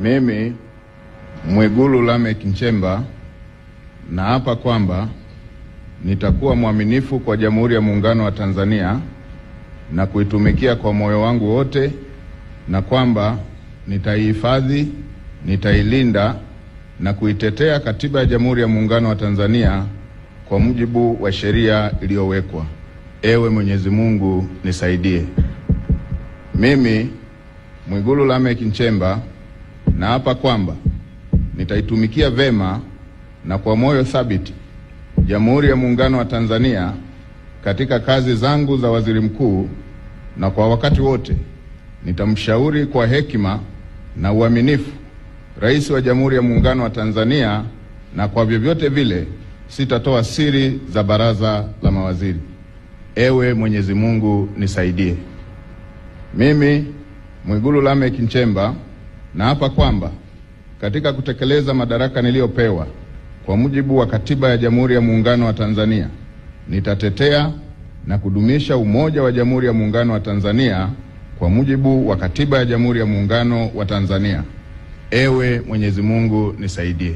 Mimi Mwigulu Lameck Nchemba naapa kwamba nitakuwa mwaminifu kwa Jamhuri ya Muungano wa Tanzania na kuitumikia kwa moyo wangu wote, na kwamba nitaihifadhi, nitailinda na kuitetea Katiba ya Jamhuri ya Muungano wa Tanzania kwa mujibu wa sheria iliyowekwa. Ewe Mwenyezi Mungu nisaidie. Mimi Mwigulu Lameck Nchemba naapa kwamba nitaitumikia vema na kwa moyo thabiti Jamhuri ya Muungano wa Tanzania katika kazi zangu za waziri mkuu, na kwa wakati wote nitamshauri kwa hekima na uaminifu Rais wa Jamhuri ya Muungano wa Tanzania, na kwa vyovyote vile sitatoa siri za baraza la mawaziri. Ewe Mwenyezi Mungu nisaidie. Mimi Mwigulu Lameck Nchemba naapa kwamba katika kutekeleza madaraka niliyopewa kwa mujibu wa Katiba ya Jamhuri ya Muungano wa Tanzania, nitatetea na kudumisha umoja wa Jamhuri ya Muungano wa Tanzania kwa mujibu wa Katiba ya Jamhuri ya Muungano wa Tanzania. Ewe Mwenyezi Mungu nisaidie.